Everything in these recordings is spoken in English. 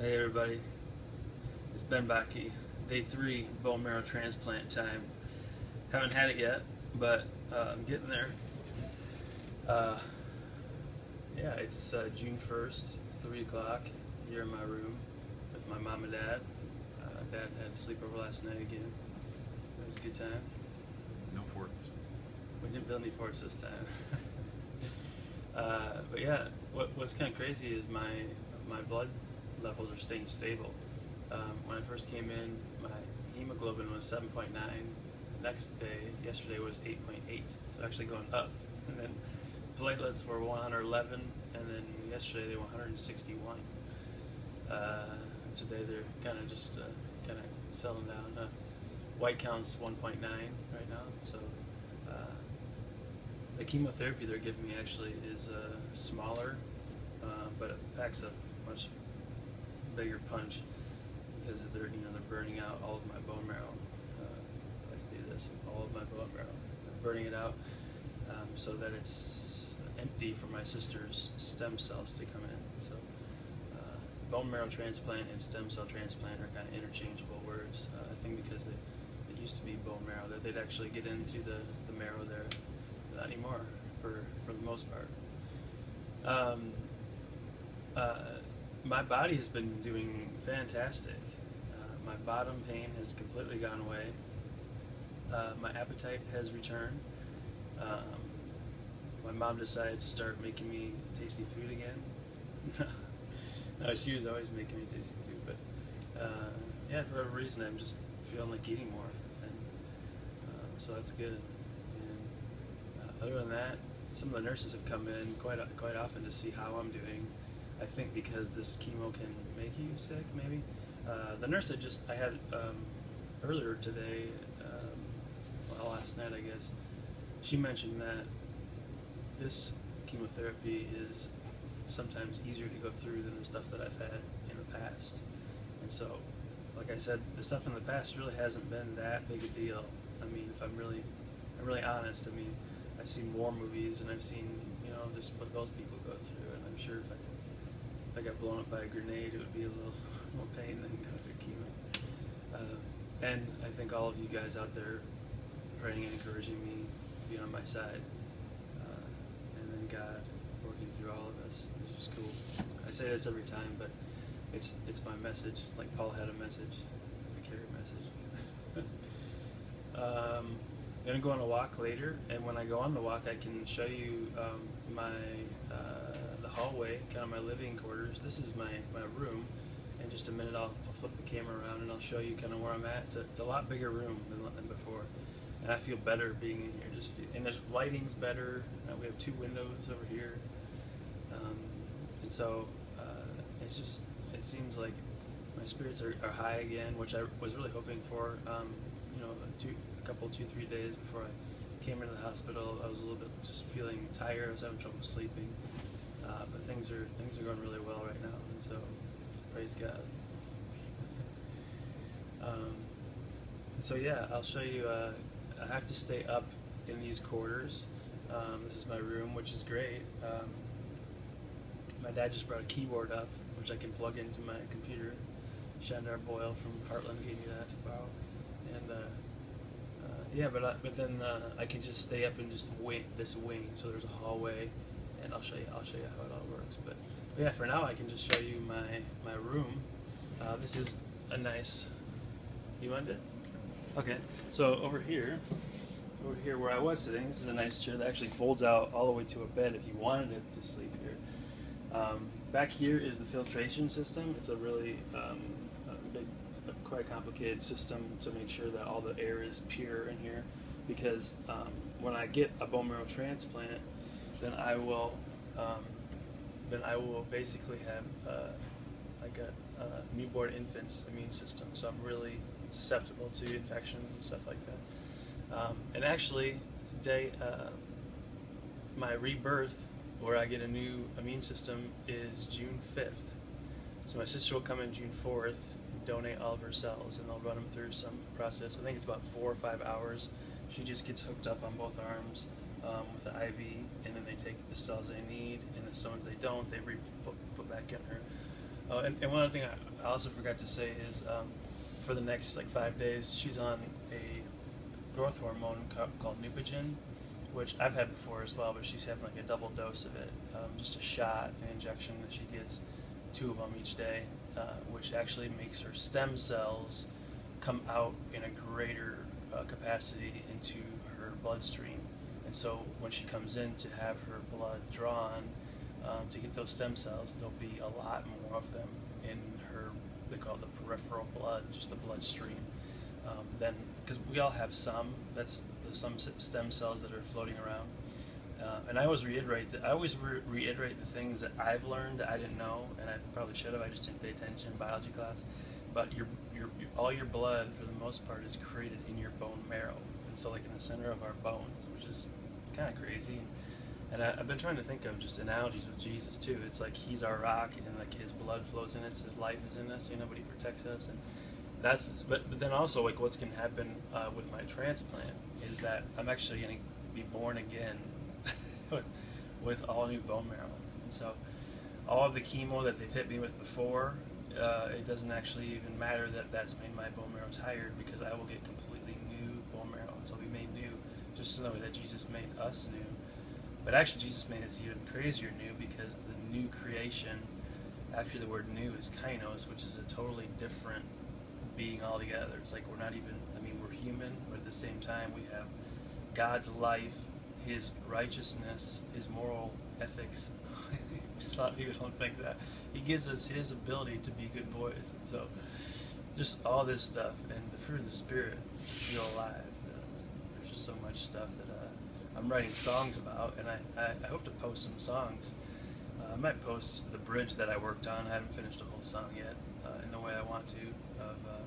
Hey everybody, it's Ben Baki. Day 3 bone marrow transplant time. Haven't had it yet, but I'm getting there. Uh, yeah, it's June 1st, 3 o'clock, here in my room with my mom and dad. Dad had a sleepover last night again. It was a good time. No forts. We didn't build any forts this time. But yeah, what's kind of crazy is my blood levels are staying stable. When I first came in, my hemoglobin was 7.9. Next day, yesterday was 8.8, so actually going up. And then platelets were 111, and then yesterday they were 161. Today they're kind of just kind of settling down. White count's 1.9 right now, so the chemotherapy they're giving me actually is smaller, but it packs a much bigger punch because they're burning out all of my bone marrow. I like to do this, all of my bone marrow. They're burning it out so that it's empty for my sister's stem cells to come in. So bone marrow transplant and stem cell transplant are kind of interchangeable words. I think because it used to be bone marrow, that they'd actually get into the marrow there. Not anymore, for the most part. My body has been doing fantastic. My bottom pain has completely gone away. My appetite has returned. My mom decided to start making me tasty food again. No, she was always making me tasty food, but yeah, for whatever reason, I'm just feeling like eating more, and so that's good. Other than that, some of the nurses have come in quite often to see how I'm doing. I think because this chemo can make you sick, maybe. The nurse I had earlier today, well, last night I guess, she mentioned that this chemotherapy is sometimes easier to go through than the stuff that I've had in the past. And so, like I said, the stuff in the past really hasn't been that big a deal. I mean, if I'm really honest, I mean, I've seen war movies and I've seen, just what those people go through, and I'm sure if I got blown up by a grenade, it would be a little more pain than go through chemo. And I think all of you guys out there praying and encouraging me, being on my side, and then God working through all of this. It's just cool. I say this every time, but it's my message. Like Paul had a message, I carry a message. I'm gonna go on a walk later, and when I go on the walk, I can show you the hallway, kind of my living quarters. This is my room. In just a minute, I'll flip the camera around and I'll show you kind of where I'm at. It's a lot bigger room than before, and I feel better being in here. And the lighting's better. We have 2 windows over here, and so it seems like my spirits are high again, which I was really hoping for. A couple, 2-3 days before I came into the hospital, I was a little bit just feeling tired. I was having trouble sleeping, but things are going really well right now, and so praise God. So yeah, I'll show you. I have to stay up in these quarters. This is my room, which is great. My dad just brought a keyboard up, which I can plug into my computer. Shandar Boyle from Heartland gave me that to borrow, and yeah, but then I can just stay up in just this wing. So there's a hallway, and I'll show you how it all works. But yeah, for now I can just show you my room. This is a nice. You want it? Okay. So over here where I was sitting, this is a nice chair that actually folds out all the way to a bed if you wanted it to sleep here. Back here is the filtration system. It's a really big, quite complicated system to make sure that all the air is pure in here, because when I get a bone marrow transplant, then I will basically have like a newborn infant's immune system. So I'm really susceptible to infections and stuff like that. And actually, my rebirth, where I get a new immune system, is June 5th. So my sister will come in June 4th, donate all of her cells, and they'll run them through some process. I think it's about 4 or 5 hours. She just gets hooked up on both arms with an IV, and then they take the cells they need, and the ones they don't, they put back in her. Oh, and one other thing I also forgot to say is for the next like 5 days, she's on a growth hormone called Neupogen, which I've had before as well, but she's having like a double dose of it, just a shot, an injection that she gets, 2 of them each day, which actually makes her stem cells come out in a greater capacity into her bloodstream. And so when she comes in to have her blood drawn to get those stem cells, there'll be a lot more of them in her, they call it the peripheral blood, just the bloodstream. Then, because we all have some, that's some stem cells that are floating around. And I always reiterate that reiterate the things that I've learned that I didn't know, and I probably should have. I just didn't pay attention in biology class. But all your blood, for the most part, is created in your bone marrow, and so like in the center of our bones, which is kind of crazy. And I've been trying to think of just analogies with Jesus too. It's like he's our rock, and like his blood flows in us, his life is in us. You know, but he protects us, and that's. But then also like what's going to happen with my transplant is that I'm actually going to be born again with all new bone marrow. And so all of the chemo that they've hit me with before, it doesn't actually even matter that that's made my bone marrow tired, because I will get completely new bone marrow. And so we made new, just in the way that Jesus made us new. But actually Jesus made us even crazier new, because the new creation, actually the word new is kainos, which is a totally different being altogether. It's like we're not even, I mean, we're human, but at the same time we have God's life, his righteousness, his moral ethics. A lot of people don't think that. He gives us his ability to be good boys. And so just all this stuff, and the fruit of the Spirit to feel alive. There's just so much stuff that I'm writing songs about, and I hope to post some songs. I might post the bridge that I worked on. I haven't finished a whole song yet in the way I want to,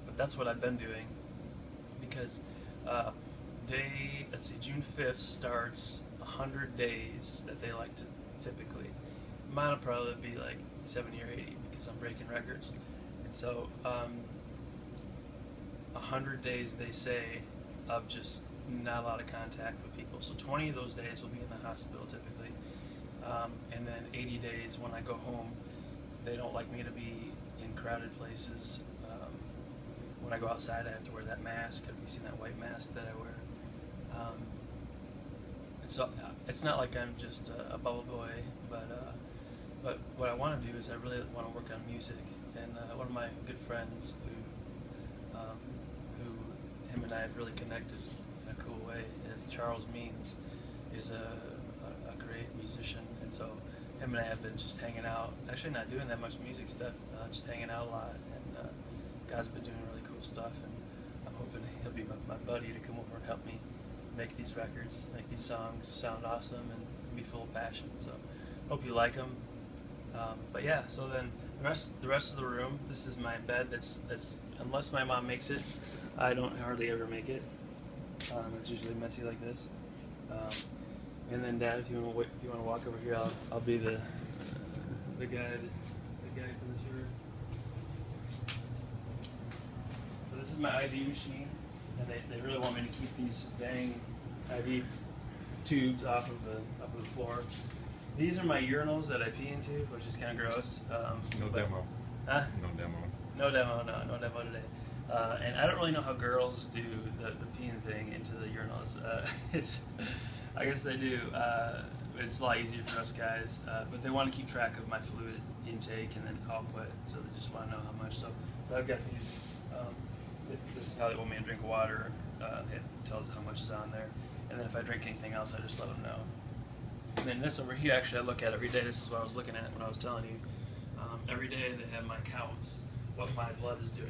but that's what I've been doing, because let's see, June 5th starts 100 days that they like to typically. Mine will probably be like 70 or 80, because I'm breaking records. And so 100 days, they say, of just not a lot of contact with people. So 20 of those days will be in the hospital typically. And then 80 days when I go home, they don't like me to be in crowded places. When I go outside, I have to wear that mask. Have you seen that white mask that I wear? And so it's not like I'm just a bubble boy, but what I want to do is I really want to work on music. And one of my good friends who him and I have really connected in a cool way, Charles Means, is a great musician, and so him and I have been just hanging out, actually not doing that much music stuff, just hanging out a lot, and God's been doing really cool stuff, and I'm hoping he'll be my buddy to come over and help me make these records, make these songs sound awesome and be full of passion. So hope you like them. But yeah, so then the rest of the room, this is my bed. That's unless my mom makes it, I don't hardly ever make it. It's usually messy like this. And then Dad, if you want to walk over here, I'll be the guide for this room. So this is my IV machine, and they really want me to keep these dang IV tubes off of the floor. These are my urinals that I pee into, which is kind of gross. No demo. Huh? No demo. No demo today. And I don't really know how girls do the peeing thing into the urinals. I guess they do. It's a lot easier for us guys, but they want to keep track of my fluid intake and then output, so they just want to know how much. So I've got these. This is how they want me to drink water. It tells how much is on there, and then if I drink anything else, I just let them know. And then this over here, actually, I look at every day. This is what I was looking at when I was telling you. Every day they have my counts, what my blood is doing.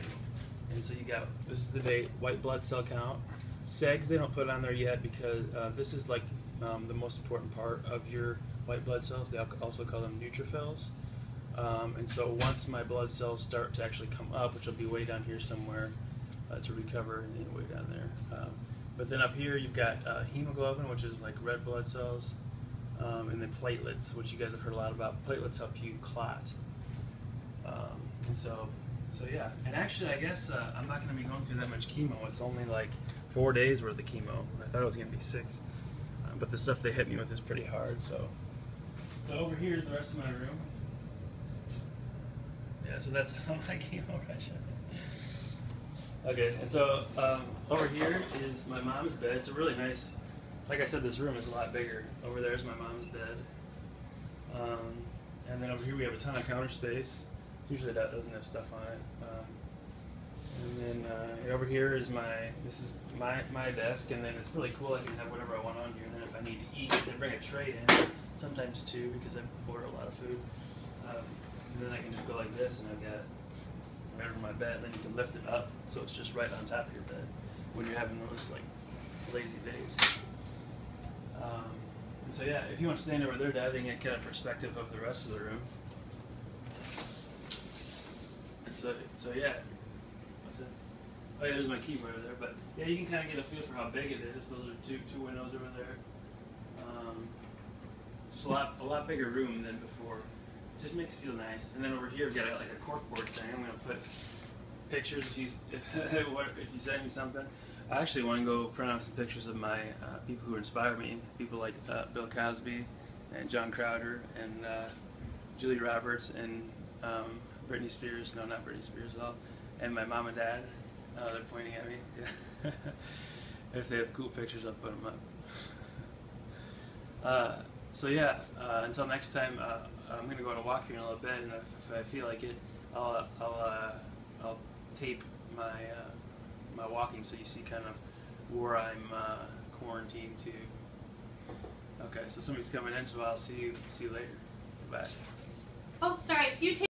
And so you got, this is the date, white blood cell count. SEGs they don't put on there yet, because this is like the most important part of your white blood cells. They also call them neutrophils. And so once my blood cells start to actually come up, which will be way down here somewhere to recover, and then way down there. But then up here you've got hemoglobin, which is like red blood cells, and then platelets, which you guys have heard a lot about. Platelets help you clot. And so yeah, and actually I guess I'm not going to be going through that much chemo. It's only like 4 days worth of chemo. I thought it was going to be 6, but the stuff they hit me with is pretty hard. So over here is the rest of my room. Yeah, Yeah, so that's how my chemo Russia. Okay, and so over here is my mom's bed. It's a really nice, like I said, this room is a lot bigger. Over there is my mom's bed. And then over here we have a ton of counter space. Usually that doesn't have stuff on it. And then over here is this is my desk, and then it's really cool. I can have whatever I want on here. And then if I need to eat, I can bring a tray in, sometimes two, because I order a lot of food. And then I can just go like this, and I've got right over my bed. Then you can lift it up, so it's just right on top of your bed when you're having those like lazy days. And so yeah, if you want to stand over there, to get kind of perspective of the rest of the room. And so yeah, what's it? Oh yeah, there's my keyboard over there. But yeah, you can kind of get a feel for how big it is. Those are two windows over there. Just a lot bigger room than before. Just makes it feel nice. And then over here, we've got like a corkboard thing. I'm gonna put pictures if you send me something. I actually want to go print out some pictures of my people who inspire me. People like Bill Cosby and John Crowder and Julie Roberts and Britney Spears. No, not Britney Spears at all. And my mom and dad. They're pointing at me. Yeah. If they have cool pictures, I'll put them up. So yeah, until next time, I'm going to go on a walk here in a little bit, and if I feel like it, I'll tape my my walking, so you see kind of where I'm quarantined to. Okay, so somebody's coming in, so I'll see you later. Bye. Oh, sorry. Do you take